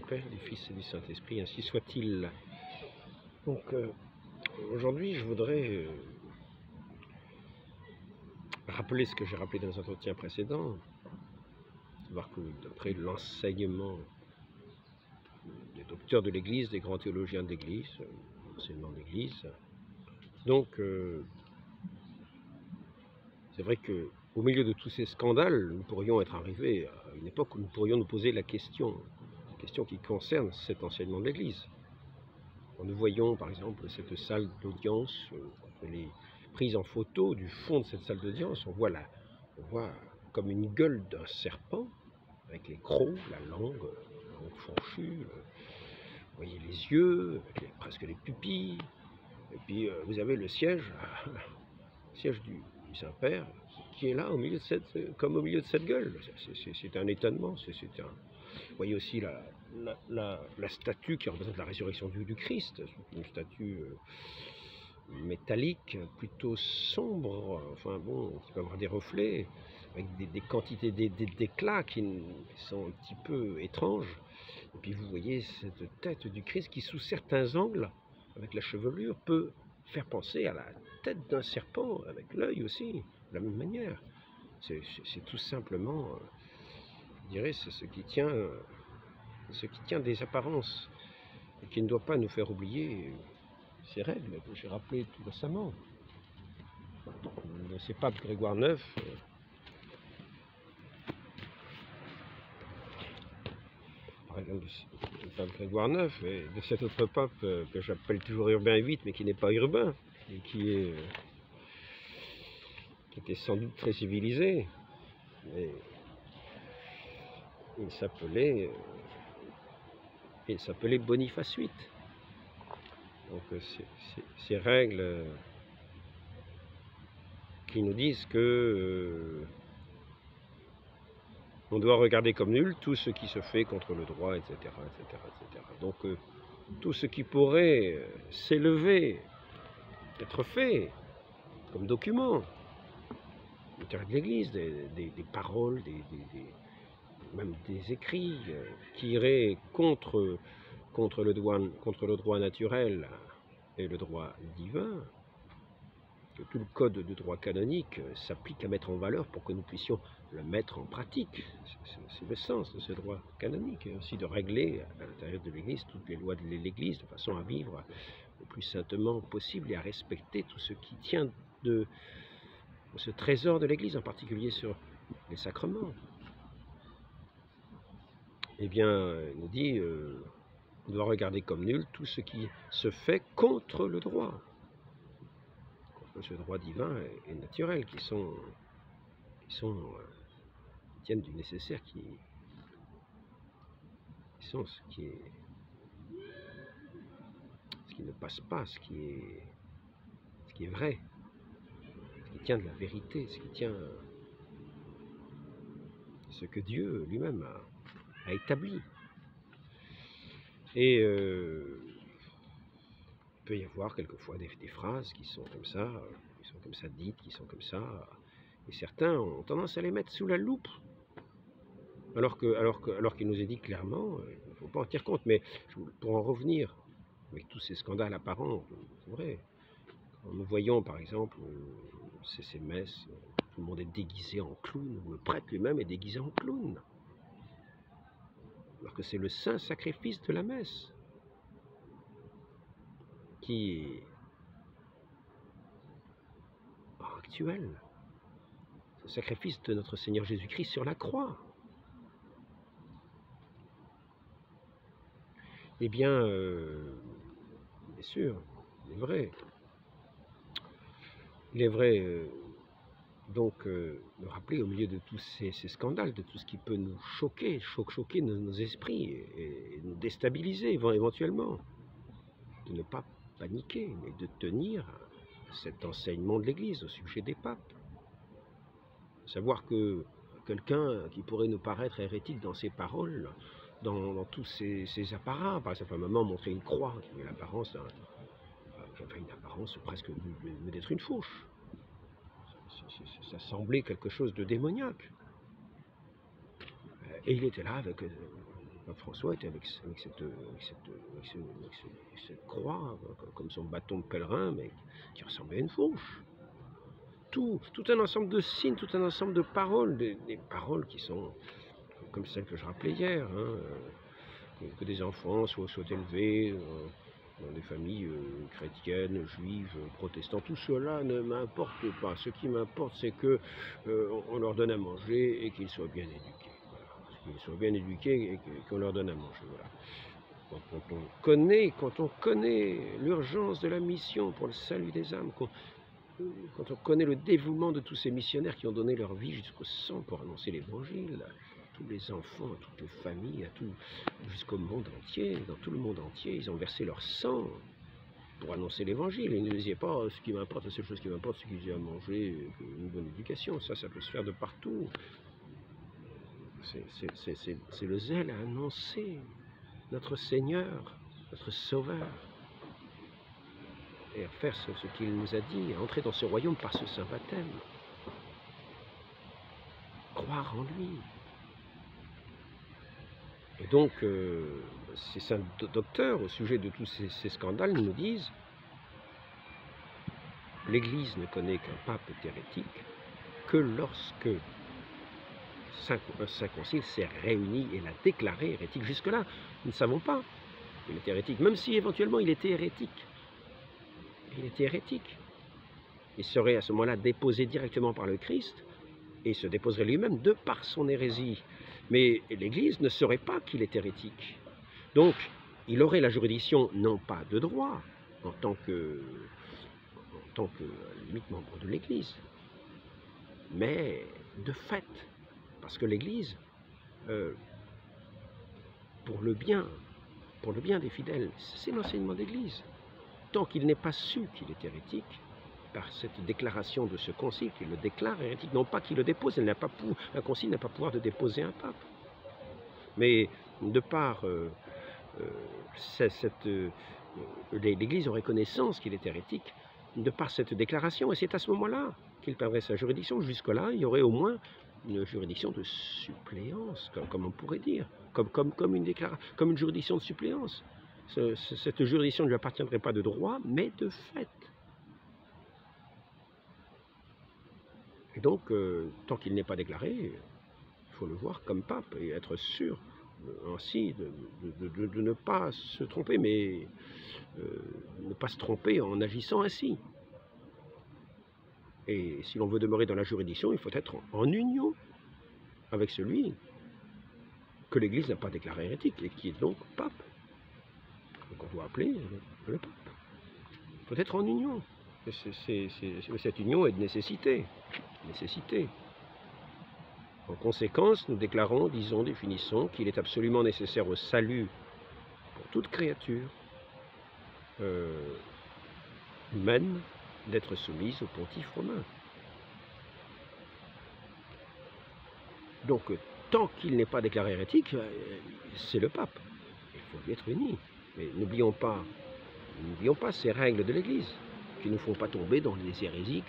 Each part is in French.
Père, du Fils et du Saint-Esprit, ainsi soit-il. Donc, aujourd'hui, je voudrais rappeler ce que j'ai rappelé dans les entretiens précédents, savoir que d'après l'enseignement des docteurs de l'Église, des grands théologiens de l'Église, l'enseignement de l'Église, donc c'est vrai qu'au milieu de tous ces scandales, nous pourrions être arrivés à une époque où nous pourrions nous poser la question qui concerne cet enseignement de l'Église. Nous voyons par exemple cette salle d'audience, elle est prise en photo du fond de cette salle d'audience, on voit comme une gueule d'un serpent, avec les crocs, la langue fourchue, vous voyez les yeux, avec presque les pupilles, et puis vous avez le siège du Saint-Père qui est là au milieu de comme au milieu de cette gueule. C'est un étonnement. Vous voyez aussi la statue qui représente la résurrection du Christ, une statue métallique, plutôt sombre, enfin bon, qui peut avoir des reflets, avec des quantités d'éclats qui sont un petit peu étranges. Et puis vous voyez cette tête du Christ qui, sous certains angles, avec la chevelure, peut faire penser à la tête d'un serpent, avec l'œil aussi, de la même manière. C'est tout simplement, je dirais, c'est ce qui tient des apparences, et qui ne doit pas nous faire oublier ces règles que j'ai rappelées tout récemment. C'est Pape Grégoire IX, par exemple, le pape Grégoire IX, et de cet autre pape que j'appelle toujours Urbain VIII, mais qui n'est pas urbain, et qui était sans doute très civilisé. Mais il s'appelait Boniface VIII. Donc ces règles qui nous disent que on doit regarder comme nul tout ce qui se fait contre le droit, etc. etc., etc. Donc tout ce qui pourrait s'élever, être fait comme document, de l'Église, des paroles, même des écrits qui iraient contre le droit naturel et le droit divin, que tout le code de droit canonique s'applique à mettre en valeur pour que nous puissions le mettre en pratique. C'est le sens de ce droit canonique, et aussi de régler à l'intérieur de l'Église toutes les lois de l'Église de façon à vivre le plus saintement possible et à respecter tout ce qui tient de ce trésor de l'Église, en particulier sur les sacrements. Eh bien, il nous dit, on doit regarder comme nul tout ce qui se fait contre le droit. Ce droit divin et naturel qui tiennent du nécessaire, qui sont ce qui ne passe pas, ce qui est vrai, ce qui tient de la vérité, ce que Dieu lui-même a établi. Et il peut y avoir quelquefois des phrases qui sont comme ça dites, qui sont comme ça, et certains ont tendance à les mettre sous la loupe, alors qu'il nous est dit clairement, il ne faut pas en tenir compte. Mais pour en revenir, avec tous ces scandales apparents, c'est vrai, quand nous voyons par exemple ces messes, tout le monde est déguisé en clown, ou le prêtre lui-même est déguisé en clown, alors que c'est le saint sacrifice de la messe qui est actuel, le sacrifice de notre Seigneur Jésus-Christ sur la croix. Eh bien, bien sûr, il est vrai, donc de rappeler au milieu de tous ces scandales, de tout ce qui peut nous choquer nos esprits et nous déstabiliser éventuellement, de ne pas paniquer, mais de tenir cet enseignement de l'Église au sujet des papes. Savoir que quelqu'un qui pourrait nous paraître hérétique dans ses paroles, dans tous ces apparats, par exemple à un moment montrer une croix qui avait l'apparence presque d'être une fourche. Ça semblait quelque chose de démoniaque. Et il était là avec Pape François était avec cette croix, comme son bâton de pèlerin, mais qui ressemblait à une fourche. Tout un ensemble de signes, tout un ensemble de paroles, des paroles qui sont comme celles que je rappelais hier, hein, que des enfants soient élevés dans des familles chrétiennes, juives, protestantes. Tout cela ne m'importe pas. Ce qui m'importe, c'est que on leur donne à manger et qu'ils soient bien éduqués. Voilà. Qu'ils soient bien éduqués et qu'on leur donne à manger. Voilà. Quand on connaît l'urgence de la mission pour le salut des âmes, quand on connaît le dévouement de tous ces missionnaires qui ont donné leur vie jusqu'au sang pour annoncer l'évangile, à tous les enfants, à toutes les familles, jusqu'au monde entier, dans tout le monde entier, ils ont versé leur sang pour annoncer l'évangile. Ils ne disaient pas ce qui m'importe, la seule chose qui m'importe, c'est qu'ils aient à manger, une bonne éducation. Ça peut se faire de partout. C'est le zèle à annoncer notre Seigneur, notre Sauveur, et à faire ce qu'il nous a dit, à entrer dans ce royaume par ce saint baptême. Croire en lui. Et donc, ces saints docteurs, au sujet de tous ces scandales, nous disent « L'Église ne connaît qu'un pape hérétique que lorsque un saint concile s'est réuni et l'a déclaré hérétique. » Jusque-là, nous ne savons pas qu'il était hérétique, même si éventuellement il était hérétique. Il était hérétique. Il serait à ce moment-là déposé directement par le Christ et se déposerait lui-même de par son hérésie. Mais l'Église ne saurait pas qu'il est hérétique. Donc, il aurait la juridiction, non pas de droit, en tant que limite membre de l'Église, mais de fait, parce que l'Église, pour le bien des fidèles, c'est l'enseignement d'Église. Tant qu'il n'est pas su qu'il est hérétique, par cette déclaration de ce concile, qu'il le déclare hérétique, non pas qu'il le dépose, un concile n'a pas pouvoir de déposer un pape. Mais de par l'Église aurait connaissance qu'il est hérétique, de par cette déclaration, et c'est à ce moment-là qu'il perdrait sa juridiction. Jusque-là, il y aurait au moins une juridiction de suppléance, comme on pourrait dire, comme une juridiction de suppléance. Cette juridiction ne lui appartiendrait pas de droit, mais de fait. Et donc, tant qu'il n'est pas déclaré, il faut le voir comme pape et être sûr ainsi de ne pas se tromper, mais ne pas se tromper en agissant ainsi. Et si l'on veut demeurer dans la juridiction, il faut être en union avec celui que l'Église n'a pas déclaré hérétique et qui est donc pape. Donc on doit appeler le pape. Il faut être en union. Cette union est de nécessité. En conséquence, nous déclarons, disons, définissons qu'il est absolument nécessaire au salut pour toute créature humaine d'être soumise au pontife romain. Donc, tant qu'il n'est pas déclaré hérétique, c'est le pape. Il faut lui être uni. Mais n'oublions pas ces règles de l'Église, qui ne nous font pas tomber dans les hérésies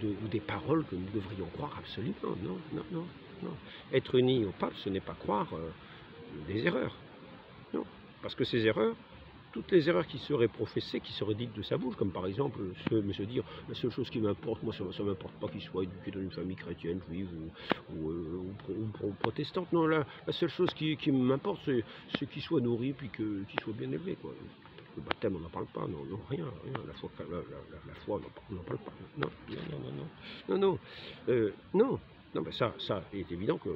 ou des paroles que nous devrions croire absolument. Non. Être uni au pape, ce n'est pas croire des erreurs. Non, parce que ces erreurs, toutes les erreurs qui seraient professées, qui seraient dites de sa bouche, comme par exemple se dire la seule chose qui m'importe, moi ça ne m'importe pas qu'il soit éduqué dans une famille chrétienne, juive ou protestante. Non, la seule chose qui m'importe, c'est qu'il soit nourri puis qu'il soit bien élevé, quoi. Le baptême, on n'en parle pas, non, rien. La foi, on n'en parle pas. Non, mais ça, il est évident que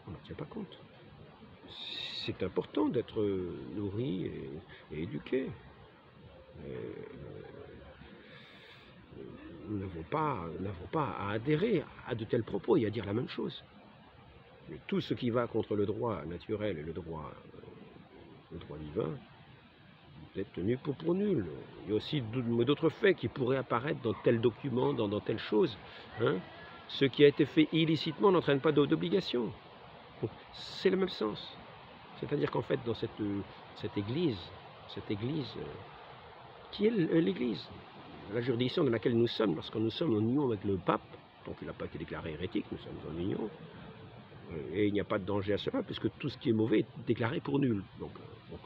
on n'en tient pas compte. C'est important d'être nourri et éduqué. Nous n'avons pas à adhérer à de tels propos et à dire la même chose. Mais tout ce qui va contre le droit naturel et le droit divin peut être tenu pour nul. Il y a aussi d'autres faits qui pourraient apparaître dans tel document, dans telle chose. Hein. Ce qui a été fait illicitement n'entraîne pas d'obligation. C'est le même sens. C'est-à-dire qu'en fait, dans cette église qui est l'Église, la juridiction dans laquelle nous sommes, lorsque nous sommes en union avec le pape, donc il n'a pas été déclaré hérétique, nous sommes en union, Et il n'y a pas de danger à cela, puisque tout ce qui est mauvais est déclaré pour nul. Donc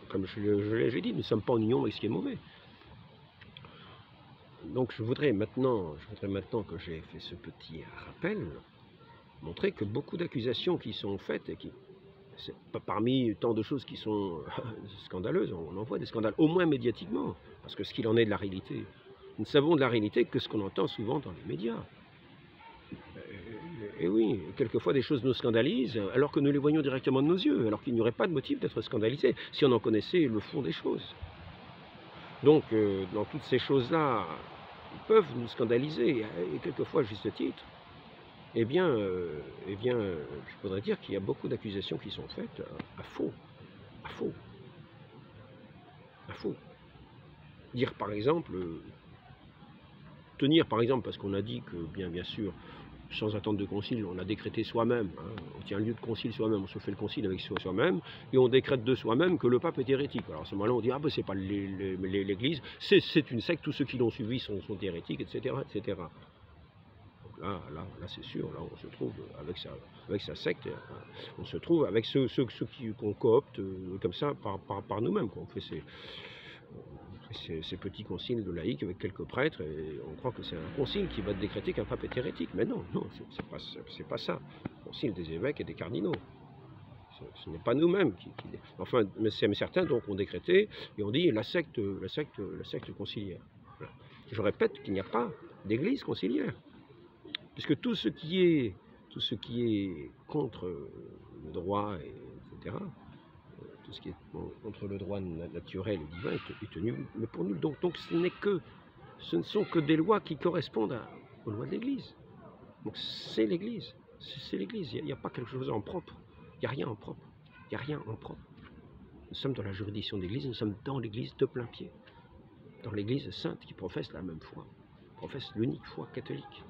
comme je l'ai dit, nous ne sommes pas en union avec ce qui est mauvais. Donc je voudrais maintenant que j'ai fait ce petit rappel, montrer que beaucoup d'accusations qui sont faites, et qui, parmi tant de choses qui sont scandaleuses, on en voit des scandales, au moins médiatiquement, parce que ce qu'il en est de la réalité, nous ne savons de la réalité que ce qu'on entend souvent dans les médias. Et oui, quelquefois des choses nous scandalisent, alors que nous les voyons directement de nos yeux, alors qu'il n'y aurait pas de motif d'être scandalisé, si on en connaissait le fond des choses. Donc, dans toutes ces choses-là, ils peuvent nous scandaliser, et quelquefois à juste titre. Eh bien, je voudrais dire qu'il y a beaucoup d'accusations qui sont faites à faux. Dire par exemple, tenir par exemple, parce qu'on a dit que, bien sûr, sans attente de concile, on a décrété soi-même, hein, on tient lieu de concile soi-même, on se fait le concile avec soi-même, et on décrète de soi-même que le pape est hérétique. Alors à ce moment-là, on dit, ah ben c'est pas l'Église, c'est une secte, tous ceux qui l'ont suivi sont hérétiques, etc., etc. Donc là c'est sûr, là on se trouve avec sa secte, on se trouve avec ceux qu'on coopte comme ça par nous-mêmes. On fait ces petits conciles de laïcs avec quelques prêtres, et on croit que c'est un concile qui va décréter qu'un pape est hérétique. Mais non, c'est pas ça. Le concile des évêques et des cardinaux. Ce n'est pas nous-mêmes enfin, mais certains donc ont décrété, et on dit la secte conciliaire. Voilà. Je répète qu'il n'y a pas d'église conciliaire. Puisque tout ce qui est contre le droit, etc., tout ce qui est contre le droit naturel et divin est tenu mais pour nul. Donc ce ne sont que des lois qui correspondent aux lois de l'Église. Donc c'est l'Église. C'est l'Église. Il n'y a pas quelque chose en propre. Il n'y a rien en propre. Il n'y a rien en propre. Nous sommes dans la juridiction de l'Église, nous sommes dans l'Église de plein pied. Dans l'Église sainte qui professe la même foi, professe l'unique foi catholique.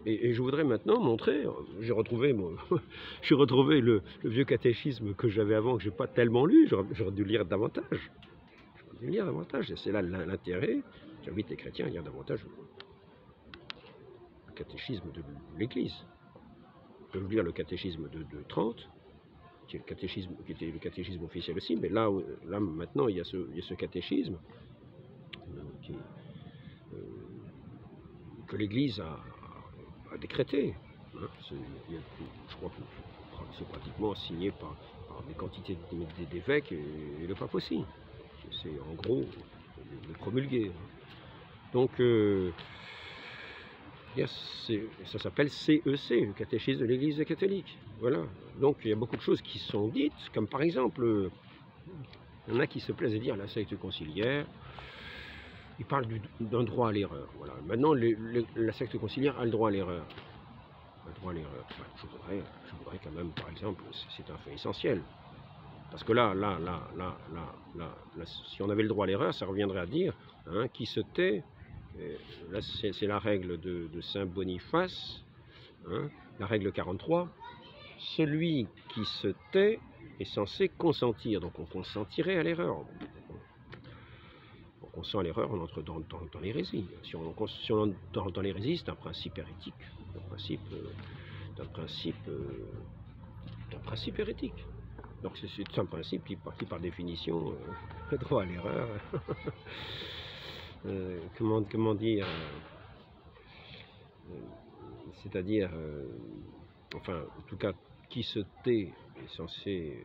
Et je voudrais maintenant montrer, j'ai retrouvé le vieux catéchisme que j'avais avant, que je n'ai pas tellement lu, j'aurais dû lire davantage. Et c'est là l'intérêt, j'invite les chrétiens à lire davantage le catéchisme de l'Église. Je peux vous lire le catéchisme de 30, qui était le catéchisme officiel aussi, mais là maintenant il y a ce catéchisme que l'Église a décrété. Hein, je crois que c'est pratiquement signé par des quantités d'évêques et le pape aussi. C'est en gros le promulgué. Donc ça s'appelle CEC, le catéchisme de l'Église catholique. Voilà. Donc il y a beaucoup de choses qui sont dites, comme par exemple, il y en a qui se plaisent à dire la secte conciliaire. Il parle d'un droit à l'erreur. Voilà. Maintenant, la secte conciliaire a le droit à l'erreur. Enfin, je voudrais quand même, par exemple, c'est un fait essentiel. Parce que là, si on avait le droit à l'erreur, ça reviendrait à dire, hein, qui se tait, là c'est la règle de Saint Boniface, hein, la règle 43, celui qui se tait est censé consentir, donc on consentirait à l'erreur. On consent à l'erreur, on entre dans l'hérésie. Si on entre dans l'hérésie, c'est un principe hérétique, un principe hérétique. Donc c'est un principe qui par définition, le droit à l'erreur, comment dire, c'est-à-dire, enfin, en tout cas, qui se tait est censé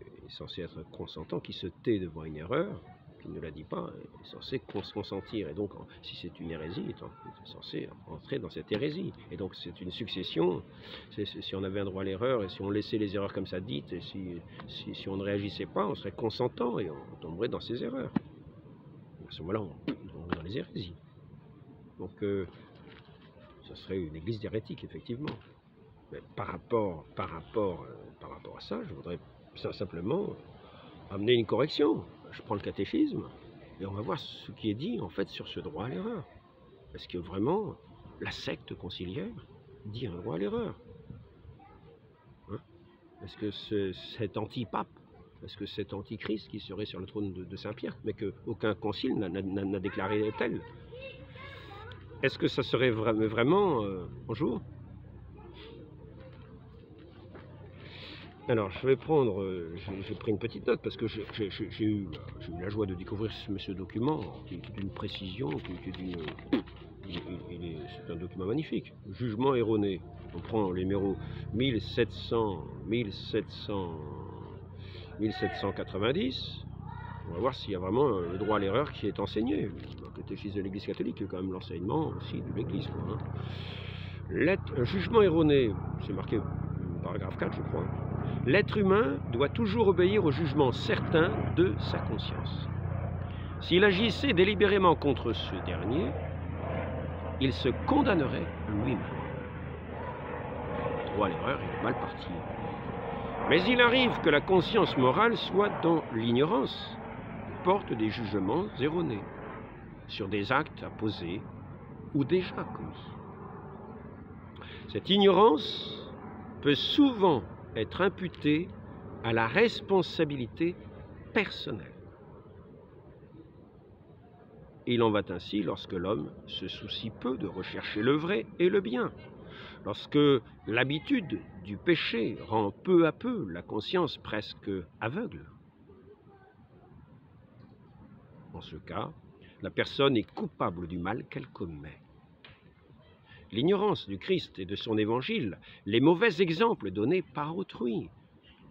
être consentant, qui se tait devant une erreur, qui ne la dit pas, est censé consentir. Et donc, si c'est une hérésie, il est censé entrer dans cette hérésie. Et donc, c'est une succession. Si on avait un droit à l'erreur, et si on laissait les erreurs comme ça dites, et si on ne réagissait pas, on serait consentant, et on tomberait dans ces erreurs. À ce moment-là, on tomberait dans les hérésies. Donc, ça serait une église d'hérétiques, effectivement. Mais par rapport à ça, je voudrais simplement amener une correction. Je prends le catéchisme et on va voir ce qui est dit en fait sur ce droit à l'erreur. Est-ce que vraiment la secte conciliaire dit un droit à l'erreur, hein? Est-ce que cet anti-pape, est-ce que cet antichrist qui serait sur le trône de Saint-Pierre, mais qu'aucun concile n'a déclaré tel, est-ce que ça serait vraiment bonjour? Alors, je vais prendre, j'ai pris une petite note parce que j'ai eu la joie de découvrir ce document qui est d'une précision, qui est d'une... C'est un document magnifique. Jugement erroné. On prend les numéros 1700, 1790. On va voir s'il y a vraiment le droit à l'erreur qui est enseigné. Le catéchisme de l'Église catholique, c'est quand même l'enseignement aussi de l'Église. Jugement erroné, c'est marqué paragraphe 4, je crois. L'être humain doit toujours obéir au jugement certain de sa conscience. S'il agissait délibérément contre ce dernier, il se condamnerait lui-même. Le droit à l'erreur est mal parti. Mais il arrive que la conscience morale soit dans l'ignorance, porte des jugements erronés sur des actes à poser ou déjà commis. Cette ignorance peut souvent être imputée à la responsabilité personnelle. Il en va ainsi lorsque l'homme se soucie peu de rechercher le vrai et le bien, lorsque l'habitude du péché rend peu à peu la conscience presque aveugle. En ce cas, la personne est coupable du mal qu'elle commet. L'ignorance du Christ et de son évangile, les mauvais exemples donnés par autrui,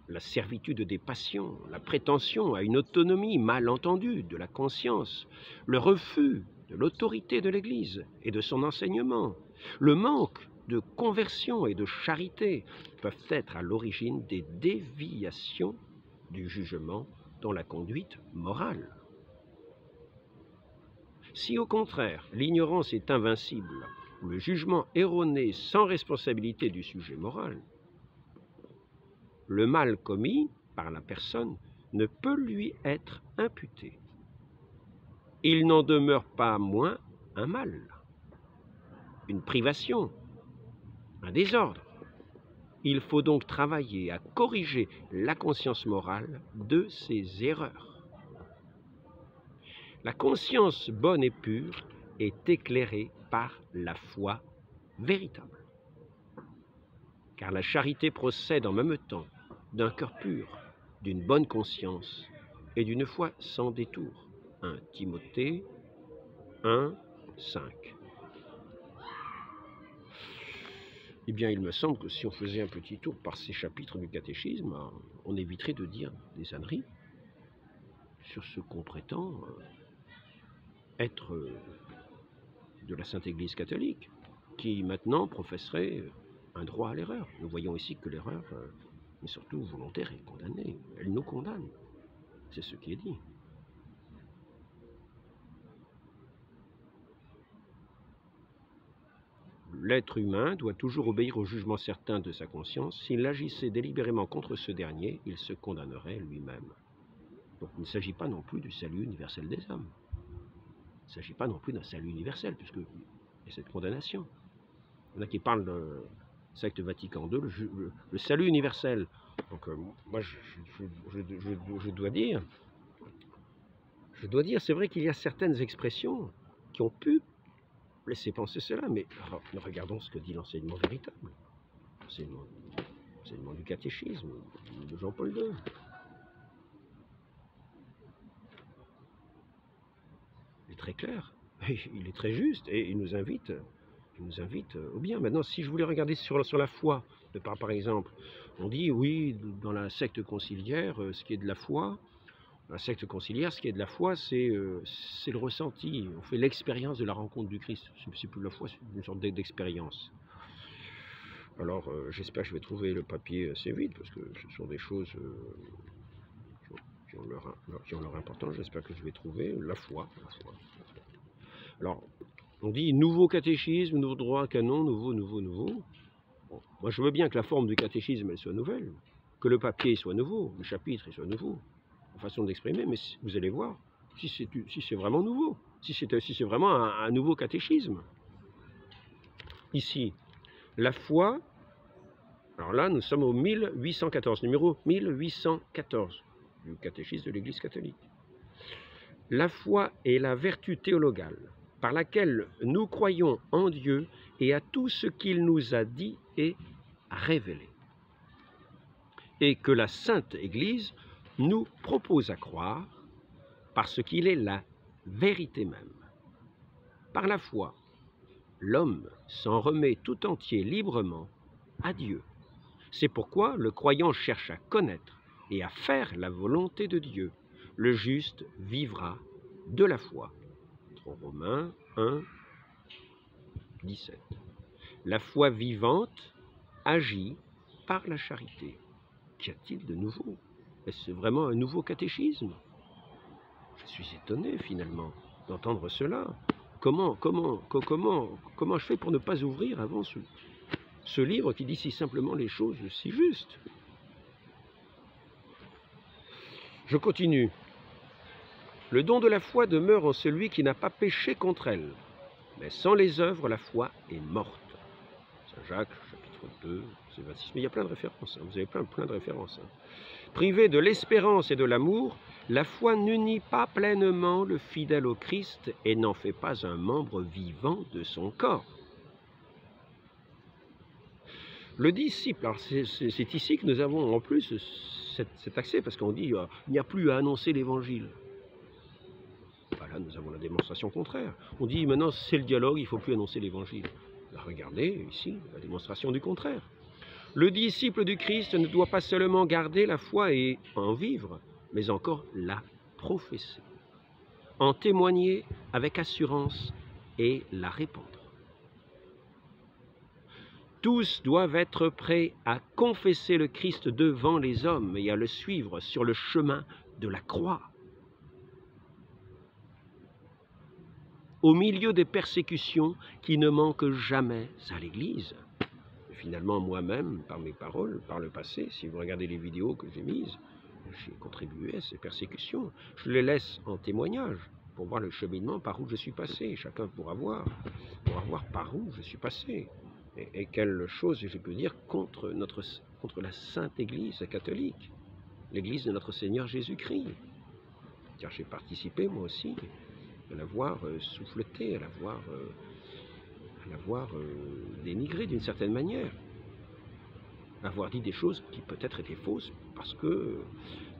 la servitude des passions, la prétention à une autonomie mal entendue de la conscience, le refus de l'autorité de l'Église et de son enseignement, le manque de conversion et de charité peuvent être à l'origine des déviations du jugement dans la conduite morale. Si au contraire l'ignorance est invincible, ou le jugement erroné sans responsabilité du sujet moral, le mal commis par la personne ne peut lui être imputé. Il n'en demeure pas moins un mal, une privation, un désordre. Il faut donc travailler à corriger la conscience morale de ses erreurs. La conscience bonne et pure est éclairée par la foi véritable. Car la charité procède en même temps d'un cœur pur, d'une bonne conscience et d'une foi sans détour. 1 Timothée 1, 5. Eh bien, il me semble que si on faisait un petit tour par ces chapitres du catéchisme, on éviterait de dire des âneries sur ce qu'on prétend être de la Sainte Église catholique, qui maintenant professerait un droit à l'erreur. Nous voyons ici que l'erreur est surtout volontaire et condamnée. Elle nous condamne. C'est ce qui est dit. L'être humain doit toujours obéir au jugement certain de sa conscience. S'il agissait délibérément contre ce dernier, il se condamnerait lui-même. Donc il ne s'agit pas non plus du salut universel des âmes. Il ne s'agit pas non plus d'un salut universel, puisqu'il y a cette condamnation. Il y en a qui parlent de secte Vatican II, le salut universel. Donc moi, je dois dire, c'est vrai qu'il y a certaines expressions qui ont pu laisser penser cela, mais regardons ce que dit l'enseignement véritable, l'enseignement du catéchisme de Jean-Paul II. Il est très clair, il est très juste, et il nous invite au bien. Maintenant, si je voulais regarder sur la foi, par exemple, on dit, oui, dans la secte conciliaire, ce qui est de la foi, c'est le ressenti. On fait l'expérience de la rencontre du Christ. C'est plus la foi, c'est une sorte d'expérience. Alors, j'espère que je vais trouver le papier assez vite, parce que ce sont des choses qui ont leur importance. J'espère que je vais trouver la foi. Alors, on dit nouveau catéchisme, nouveau droit canon, nouveau. Bon, moi, je veux bien que la forme du catéchisme elle soit nouvelle, que le papier soit nouveau, le chapitre soit nouveau, en façon d'exprimer, mais vous allez voir si c'est vraiment nouveau, si c'est vraiment un nouveau catéchisme. Ici, la foi, alors là, nous sommes au 1814, numéro 1814 du catéchisme de l'Église catholique. La foi est la vertu théologale par laquelle nous croyons en Dieu et à tout ce qu'il nous a dit et révélé. et que la Sainte Église nous propose à croire parce qu'il est la vérité même. Par la foi, l'homme s'en remet tout entier librement à Dieu. C'est pourquoi le croyant cherche à connaître et à faire la volonté de Dieu. Le juste vivra de la foi. Romains 1, 17. La foi vivante agit par la charité. Qu'y a-t-il de nouveau? Est-ce vraiment un nouveau catéchisme? Je suis étonné finalement d'entendre cela. Comment je fais pour ne pas ouvrir avant ce livre qui dit si simplement les choses si justes? Je continue. Le don de la foi demeure en celui qui n'a pas péché contre elle, mais sans les œuvres, la foi est morte. Saint Jacques, chapitre 2, c'est 26. Mais il y a plein de références, hein. Vous avez plein de références. Hein. Privé de l'espérance et de l'amour, la foi n'unit pas pleinement le fidèle au Christ et n'en fait pas un membre vivant de son corps. Le disciple, alors c'est ici que nous avons en plus cet accès, parce qu'on dit il n'y a plus à annoncer l'évangile. Là, nous avons la démonstration contraire. On dit maintenant c'est le dialogue, il ne faut plus annoncer l'évangile. Regardez ici la démonstration du contraire. Le disciple du Christ ne doit pas seulement garder la foi et en vivre, mais encore la professer, en témoigner avec assurance et la répandre. Tous doivent être prêts à confesser le Christ devant les hommes et à le suivre sur le chemin de la croix. Au milieu des persécutions qui ne manquent jamais à l'Église. Finalement, moi-même, par mes paroles, par le passé, si vous regardez les vidéos que j'ai mises, j'ai contribué à ces persécutions. Je les laisse en témoignage pour voir le cheminement par où je suis passé. Chacun pourra voir par où je suis passé. Et quelle chose je peux dire contre la Sainte Église catholique, l'Église de notre Seigneur Jésus-Christ. Car j'ai participé, moi aussi, à l'avoir souffleté, à l'avoir dénigré d'une certaine manière, à avoir dit des choses qui peut-être étaient fausses parce que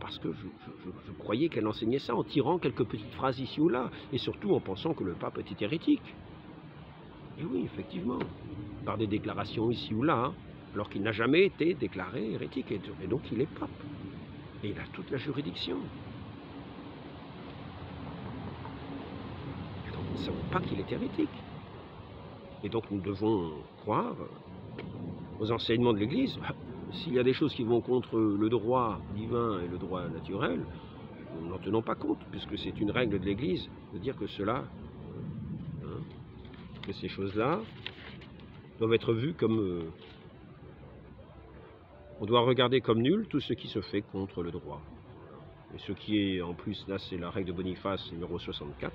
je croyais qu'elle enseignait ça en tirant quelques petites phrases ici ou là, et surtout en pensant que le pape était hérétique. Et oui, effectivement, par des déclarations ici ou là, hein, alors qu'il n'a jamais été déclaré hérétique, et donc il est pape, et il a toute la juridiction. Et donc nous ne savons pas qu'il est hérétique. Et donc nous devons croire aux enseignements de l'Église. S'il y a des choses qui vont contre le droit divin et le droit naturel, nous n'en tenons pas compte, puisque c'est une règle de l'Église de dire que cela, que ces choses-là doivent être vues comme... on doit regarder comme nul tout ce qui se fait contre le droit. Et ce qui est, en plus, là, c'est la règle de Boniface numéro 64.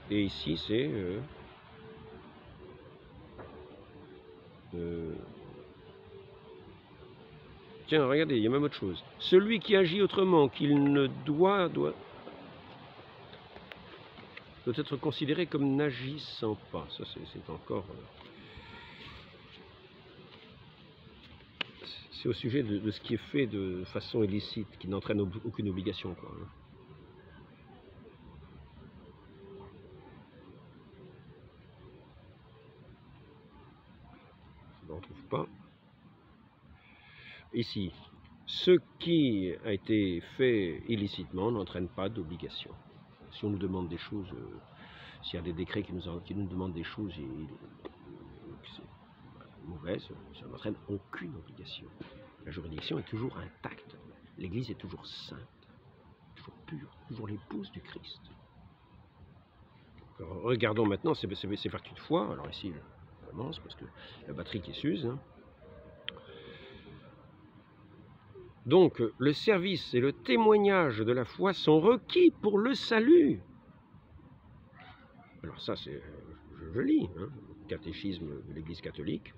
Et ici, c'est... tiens, regardez, il y a même autre chose. Celui qui agit autrement qu'il ne doit être considéré comme n'agissant pas. Ça, c'est encore... c'est au sujet de ce qui est fait de façon illicite, qui n'entraîne aucune obligation, quoi. Je ne retrouve pas. Ici, ce qui a été fait illicitement n'entraîne pas d'obligation. Si on nous demande des choses, s'il y a des décrets qui nous demandent des choses mauvaises, ça n'entraîne aucune obligation. La juridiction est toujours intacte. L'Église est toujours sainte, toujours pure, toujours l'épouse du Christ. Alors, regardons maintenant ces vertus de foi. Alors ici, je commence parce que la batterie qui s'use. Hein. Donc, le service et le témoignage de la foi sont requis pour le salut. Alors ça, c'est, je lis, hein, catéchisme de l'Église catholique,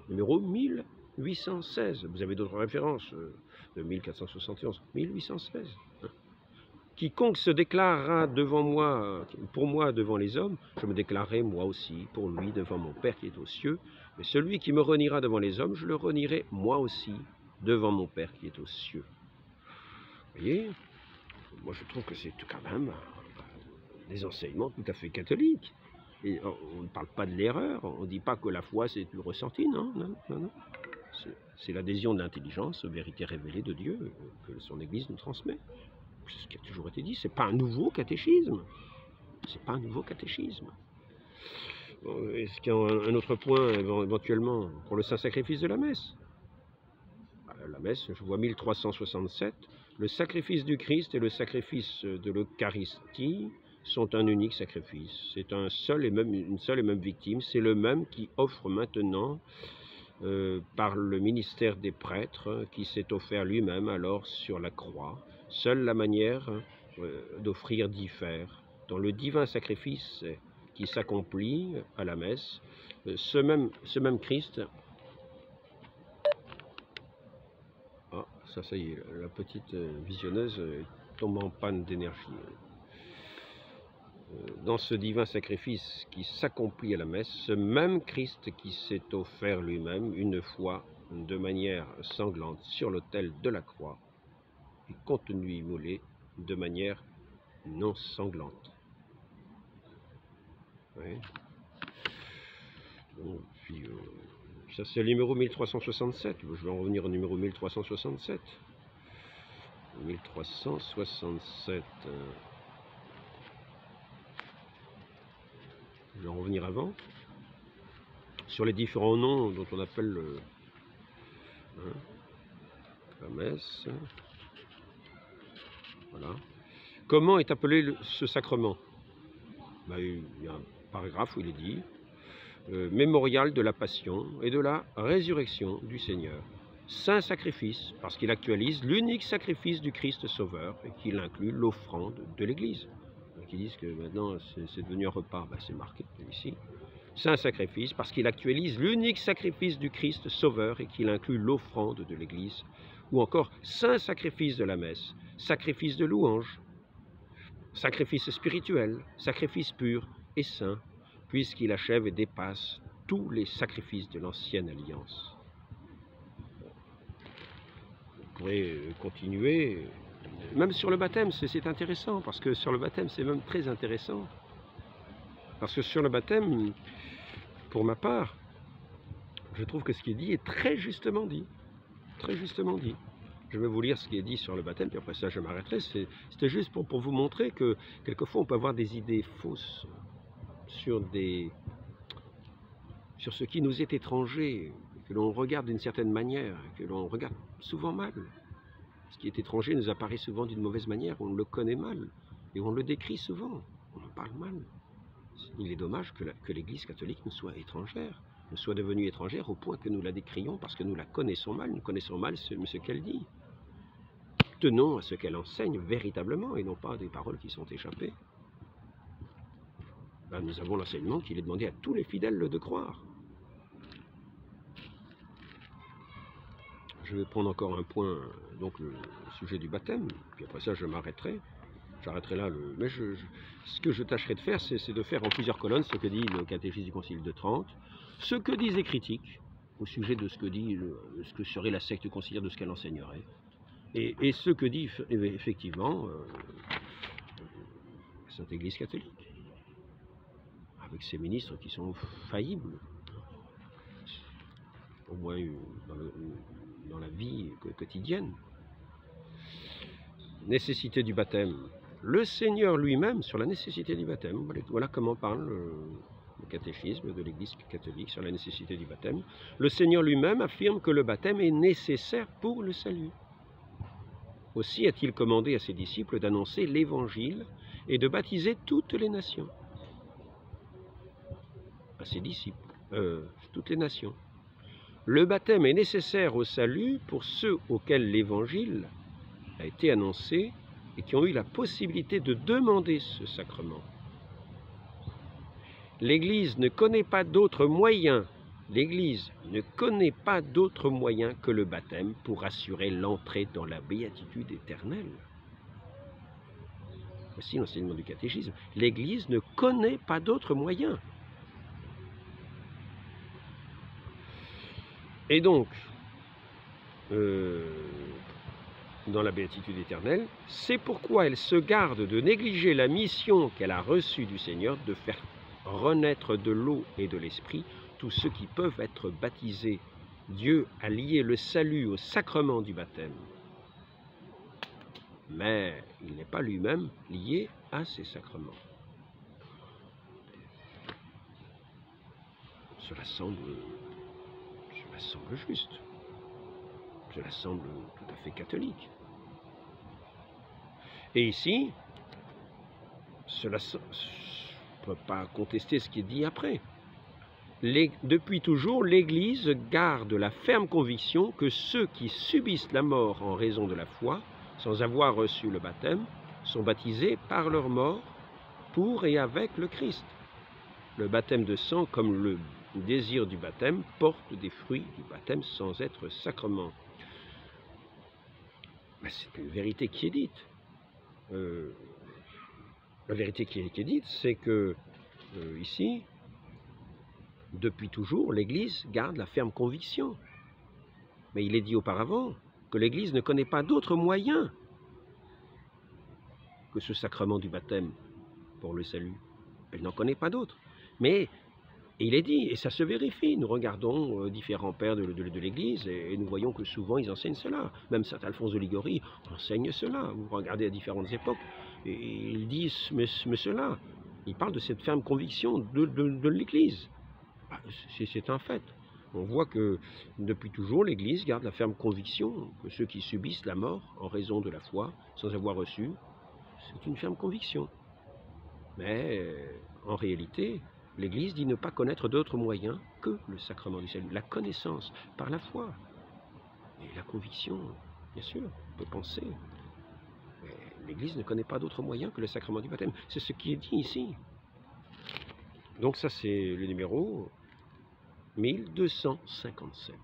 numéro 1816. Vous avez d'autres références, de 1471, 1816. Hein. Quiconque se déclarera devant moi, pour moi devant les hommes, je me déclarerai moi aussi pour lui devant mon Père qui est aux cieux. Mais celui qui me reniera devant les hommes, je le renierai moi aussi devant mon Père qui est aux cieux. Vous voyez, moi je trouve que c'est quand même des enseignements tout à fait catholiques. Et on ne parle pas de l'erreur, on ne dit pas que la foi c'est le ressenti, non, non, non, non. C'est l'adhésion de l'intelligence aux vérités révélées de Dieu que son Église nous transmet. C'est ce qui a toujours été dit, c'est pas un nouveau catéchisme. C'est pas un nouveau catéchisme. Est-ce qu'il y a un autre point éventuellement pour le saint sacrifice de la messe? La messe, je vois 1367, le sacrifice du Christ et le sacrifice de l'Eucharistie sont un unique sacrifice. C'est une seule et même victime. C'est le même qui offre maintenant par le ministère des prêtres, qui s'est offert lui-même alors sur la croix. Seule la manière d'offrir diffère. Dans le divin sacrifice qui s'accomplit à la messe, ce même Christ... Ah, ça y est, la petite visionneuse tombe en panne d'énergie. Dans ce divin sacrifice qui s'accomplit à la messe, ce même Christ qui s'est offert lui-même une fois de manière sanglante sur l'autel de la croix est contenu immolé de manière non sanglante. Oui. Bon, puis, ça c'est le numéro 1367, je vais en revenir au numéro 1367. 1367... Je vais en revenir avant, sur les différents noms dont on appelle la messe. Voilà. Comment est appelé ce sacrement? Il y a un paragraphe où il est dit mémorial de la passion et de la résurrection du Seigneur. Saint sacrifice, parce qu'il actualise l'unique sacrifice du Christ Sauveur et qu'il inclut l'offrande de l'Église. Qui disent que maintenant c'est devenu un repas, c'est marqué ici. Saint sacrifice, parce qu'il actualise l'unique sacrifice du Christ Sauveur et qu'il inclut l'offrande de l'Église. Ou encore saint sacrifice de la messe, sacrifice de louange, sacrifice spirituel, sacrifice pur et saint, puisqu'il achève et dépasse tous les sacrifices de l'ancienne alliance. Vous pourrez continuer. Même sur le baptême, c'est intéressant, parce que sur le baptême, c'est même très intéressant. Parce que sur le baptême, pour ma part, je trouve que ce qui est dit est très justement dit. Très justement dit. Je vais vous lire ce qui est dit sur le baptême, puis après ça, je m'arrêterai. C'était juste pour vous montrer que, quelquefois, on peut avoir des idées fausses sur ce qui nous est étranger, que l'on regarde d'une certaine manière, que l'on regarde souvent mal. Ce qui est étranger nous apparaît souvent d'une mauvaise manière, on le connaît mal, et on le décrit souvent, on en parle mal. Il est dommage que l'Église catholique nous soit étrangère, nous soit devenue étrangère au point que nous la décrions parce que nous la connaissons mal, nous connaissons mal ce qu'elle dit. Tenons à ce qu'elle enseigne véritablement et non pas à des paroles qui sont échappées. Nous avons l'enseignement qu'il est demandé à tous les fidèles de croire. Je vais prendre encore un point, donc le sujet du baptême, puis après ça je m'arrêterai. J'arrêterai là. Mais ce que je tâcherai de faire, c'est de faire en plusieurs colonnes ce que dit le catéchisme du Concile de Trente, ce que disent les critiques au sujet de ce que dit ce que serait la secte conciliaire, de ce qu'elle enseignerait, et ce que dit effectivement la Sainte Église catholique, avec ses ministres qui sont faillibles, au moins dans la vie quotidienne. Nécessité du baptême. Le Seigneur lui-même, sur la nécessité du baptême, voilà comment parle le catéchisme de l'Église catholique sur la nécessité du baptême. Le Seigneur lui-même affirme que le baptême est nécessaire pour le salut. Aussi a-t-il commandé à ses disciples d'annoncer l'Évangile et de baptiser toutes les nations. À ses disciples, toutes les nations. Le baptême est nécessaire au salut pour ceux auxquels l'Évangile a été annoncé et qui ont eu la possibilité de demander ce sacrement. L'Église ne connaît pas d'autre moyen, l'Église ne connaît pas d'autre moyen que le baptême pour assurer l'entrée dans la béatitude éternelle. Voici l'enseignement du catéchisme. L'Église ne connaît pas d'autre moyen. Et donc, dans la béatitude éternelle, c'est pourquoi elle se garde de négliger la mission qu'elle a reçue du Seigneur de faire renaître de l'eau et de l'esprit tous ceux qui peuvent être baptisés. Dieu a lié le salut au sacrement du baptême, mais il n'est pas lui-même lié à ces sacrements. Cela semble juste, cela semble tout à fait catholique. Et ici, cela ne peut pas contester ce qui est dit après. Depuis toujours, l'Église garde la ferme conviction que ceux qui subissent la mort en raison de la foi, sans avoir reçu le baptême, sont baptisés par leur mort pour et avec le Christ. Le baptême de sang, comme le désir du baptême, porte des fruits du baptême sans être sacrement. Mais c'est une vérité qui est dite. La vérité qui est dite, c'est que ici, depuis toujours, l'Église garde la ferme conviction. Mais il est dit auparavant que l'Église ne connaît pas d'autre moyen que ce sacrement du baptême pour le salut. Elle n'en connaît pas d'autre. Mais il est dit, et ça se vérifie, nous regardons différents pères de l'Église et nous voyons que souvent ils enseignent cela. Même saint Alphonse de Liguori enseigne cela. Vous regardez à différentes époques et ils disent mais cela. Ils parlent de cette ferme conviction de l'Église. C'est un fait. On voit que depuis toujours, l'Église garde la ferme conviction que ceux qui subissent la mort en raison de la foi, sans avoir reçu, c'est une ferme conviction. Mais en réalité, l'Église dit ne pas connaître d'autre moyen que le sacrement du salut, la connaissance par la foi. Et la conviction, bien sûr, on peut penser. Mais l'Église ne connaît pas d'autre moyen que le sacrement du baptême. C'est ce qui est dit ici. Donc ça, c'est le numéro 1257.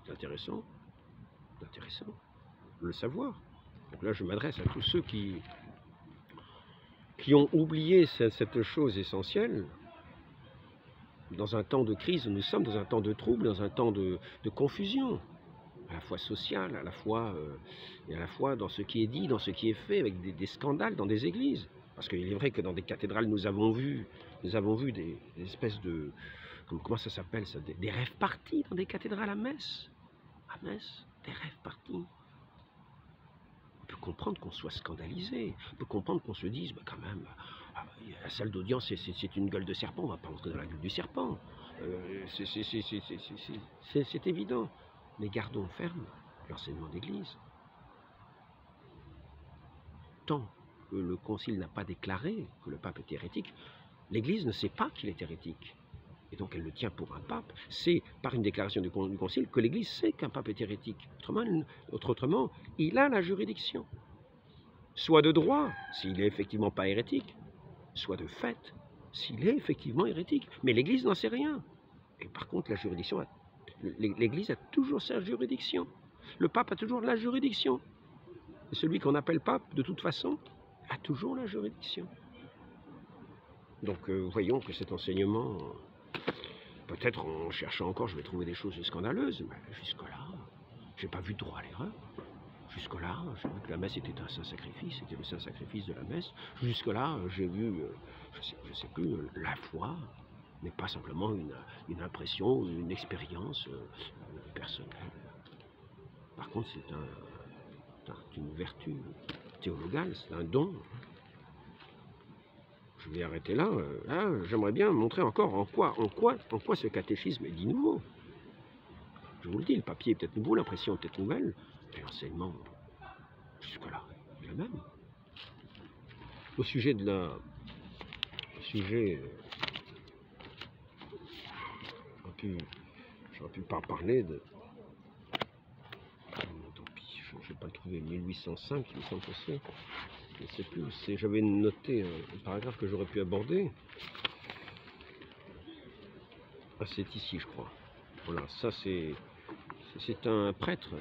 C'est intéressant de le savoir. Donc là, je m'adresse à tous ceux qui ont oublié cette chose essentielle. Dans un temps de crise, nous sommes dans un temps de trouble, dans un temps de confusion, à la fois sociale, à la fois dans ce qui est dit, dans ce qui est fait, avec des scandales dans des églises. Parce qu'il est vrai que dans des cathédrales, nous avons vu des espèces de... Comment ça s'appelle ça, des rêves partis dans des cathédrales à Metz. À Metz, des rêves partis. On peut comprendre qu'on soit scandalisé. On peut comprendre qu'on se dise, bah, quand même, la salle d'audience, c'est une gueule de serpent. On ne va pas entrer dans la gueule du serpent. C'est évident. Mais gardons ferme l'enseignement d'Église. Tant que le Concile n'a pas déclaré que le pape est hérétique, l'Église ne sait pas qu'il est hérétique. Et donc elle le tient pour un pape. C'est par une déclaration du Concile que l'Église sait qu'un pape est hérétique. Autrement, il a la juridiction. Soit de droit, s'il n'est effectivement pas hérétique, soit de fait, s'il est effectivement hérétique. Mais l'Église n'en sait rien. Et par contre, la juridiction, l'Église a toujours sa juridiction. Le pape a toujours la juridiction. Et celui qu'on appelle pape, de toute façon, a toujours la juridiction. Donc voyons que cet enseignement... Peut-être en cherchant encore, je vais trouver des choses scandaleuses, mais jusque-là, je n'ai pas vu droit à l'erreur. Jusque-là, j'ai vu que la messe était un saint sacrifice, c'était le saint sacrifice de la messe. Jusque-là, j'ai vu, je sais plus, la foi n'est pas simplement une impression, une expérience personnelle. Par contre, c'est une vertu théologale, c'est un don. Je vais arrêter là. J'aimerais bien montrer encore en quoi ce catéchisme est dit nouveau. Je vous le dis, le papier est peut-être nouveau, l'impression est peut-être nouvelle, mais l'enseignement, jusque-là, est le même. Au sujet de la... J'aurais pu pas parler de... Tant pis, je ne vais pas le trouver, 1805, il me semble que c'est... Je ne sais plus, j'avais noté un paragraphe que j'aurais pu aborder. Ah, c'est ici, je crois. Voilà, ça c'est un prêtre,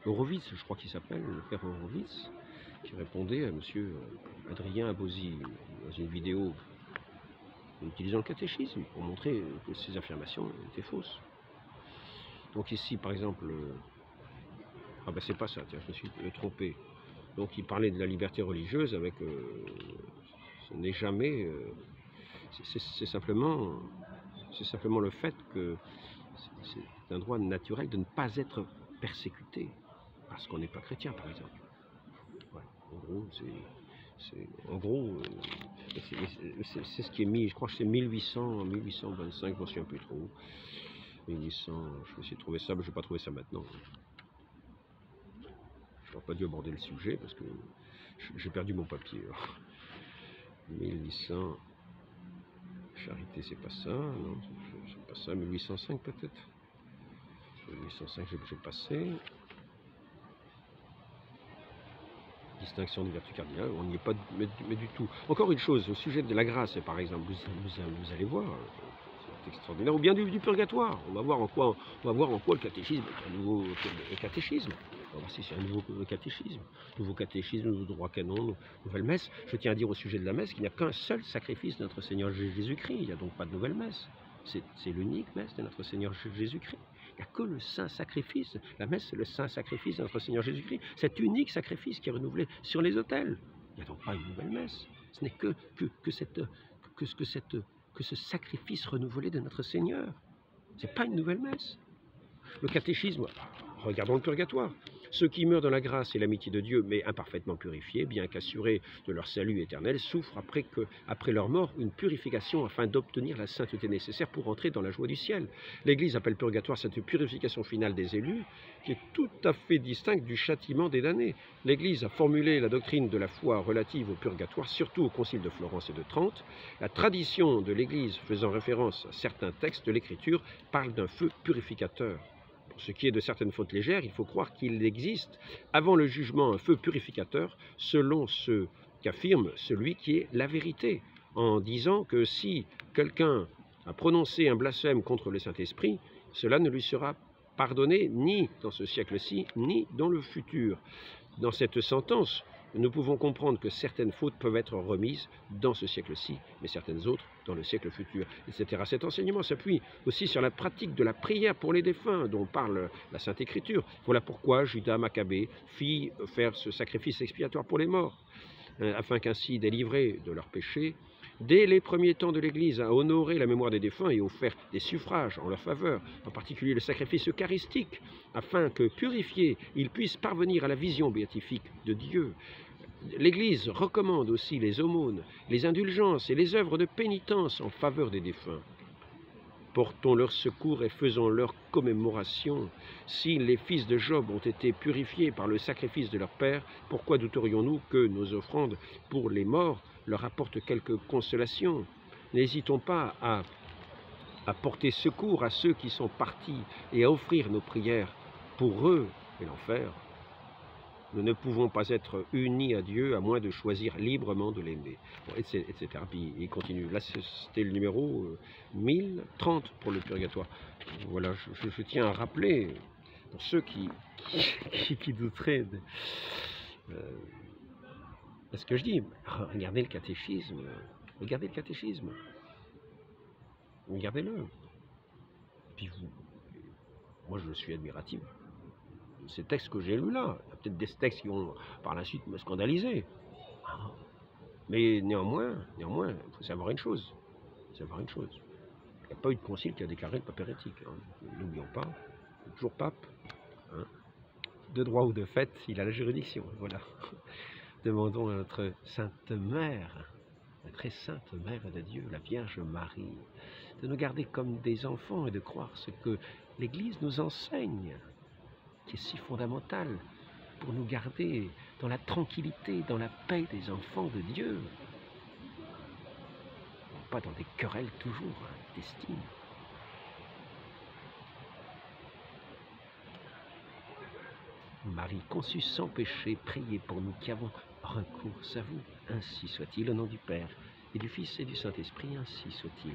Horowitz, je crois qu'il s'appelle, le père Horowitz, qui répondait à monsieur Adrien Abosi dans une vidéo utilisant le catéchisme pour montrer que ses affirmations étaient fausses. Donc ici, par exemple, Ah ben c'est pas ça, tiens, je me suis trompé. Donc il parlait de la liberté religieuse avec... ce n'est jamais... c'est simplement le fait que c'est un droit naturel de ne pas être persécuté parce qu'on n'est pas chrétien, par exemple. Ouais, en gros, c'est ce qui est mis, je crois que c'est 1825, je m'en souviens plus trop. 1800, je me suis trouvé ça, mais je n'ai pas trouvé ça maintenant. Je n'aurais pas dû aborder le sujet parce que j'ai perdu mon papier. 1800, charité, c'est pas ça, non, c'est pas ça, 1805 peut-être. 1805, j'ai passé. Distinction des vertus cardinales, on n'y est pas mais du tout. Encore une chose, au sujet de la grâce, par exemple, vous allez voir, c'est extraordinaire, ou bien du purgatoire. On va voir en quoi le catéchisme est un nouveau catéchisme. On va voir si c'est un nouveau catéchisme. Nouveau catéchisme, nouveau droit canon, nouvelle messe. Je tiens à dire au sujet de la messe qu'il n'y a qu'un seul sacrifice de notre Seigneur Jésus-Christ. Il n'y a donc pas de nouvelle messe. C'est l'unique messe de notre Seigneur Jésus-Christ. Il n'y a que le saint sacrifice. La messe, c'est le saint sacrifice de notre Seigneur Jésus-Christ. Cet unique sacrifice qui est renouvelé sur les autels. Il n'y a donc pas une nouvelle messe. Ce n'est que ce sacrifice renouvelé de notre Seigneur. Ce n'est pas une nouvelle messe. Le catéchisme, regardons le purgatoire. Ceux qui meurent dans la grâce et l'amitié de Dieu, mais imparfaitement purifiés, bien qu'assurés de leur salut éternel, souffrent après leur mort une purification afin d'obtenir la sainteté nécessaire pour entrer dans la joie du ciel. L'Église appelle purgatoire cette purification finale des élus, qui est tout à fait distincte du châtiment des damnés. L'Église a formulé la doctrine de la foi relative au purgatoire, surtout au Concile de Florence et de Trente. La tradition de l'Église, faisant référence à certains textes de l'Écriture, parle d'un feu purificateur. Pour ce qui est de certaines fautes légères, il faut croire qu'il existe, avant le jugement, un feu purificateur, selon ce qu'affirme celui qui est la vérité, en disant que si quelqu'un a prononcé un blasphème contre le Saint-Esprit, cela ne lui sera pardonné ni dans ce siècle-ci, ni dans le futur. Dans cette sentence, nous pouvons comprendre que certaines fautes peuvent être remises dans ce siècle-ci, mais certaines autres dans le siècle futur, etc. Cet enseignement s'appuie aussi sur la pratique de la prière pour les défunts, dont parle la Sainte Écriture. Voilà pourquoi Judas Maccabée fit faire ce sacrifice expiatoire pour les morts, afin qu'ainsi, délivrés de leurs péchés, dès les premiers temps de l'Église, a honoré la mémoire des défunts et offert des suffrages en leur faveur, en particulier le sacrifice eucharistique, afin que, purifiés, ils puissent parvenir à la vision béatifique de Dieu. L'Église recommande aussi les aumônes, les indulgences et les œuvres de pénitence en faveur des défunts. Portons leur secours et faisons leur commémoration. Si les fils de Job ont été purifiés par le sacrifice de leur père, pourquoi douterions-nous que nos offrandes pour les morts leur apportent quelque consolation? N'hésitons pas à porter secours à ceux qui sont partis et à offrir nos prières pour eux et l'enfer. Nous ne pouvons pas être unis à Dieu à moins de choisir librement de l'aimer, bon, etc. Puis il continue. Là, c'était le numéro 1030 pour le purgatoire. Voilà, je tiens à rappeler, pour ceux qui douteraient de ce que je dis, regardez le catéchisme. Regardez le catéchisme. Regardez-le. Puis moi, je suis admiratif. Ces textes que j'ai lus là, il y a peut-être des textes qui vont par la suite me scandaliser. Mais néanmoins, il faut savoir une chose. Il n'y a pas eu de concile qui a déclaré le pape hérétique. N'oublions pas, il est toujours pape. De droit ou de fait, il a la juridiction. Voilà. Demandons à notre Sainte Mère, la très Sainte Mère de Dieu, la Vierge Marie, de nous garder comme des enfants et de croire ce que l'Église nous enseigne, qui est si fondamental pour nous garder dans la tranquillité, dans la paix des enfants de Dieu. Non pas dans des querelles toujours intestines. Marie conçue sans péché, priez pour nous qui avons recours à vous. Ainsi soit-il, au nom du Père, et du Fils et du Saint-Esprit, ainsi soit-il.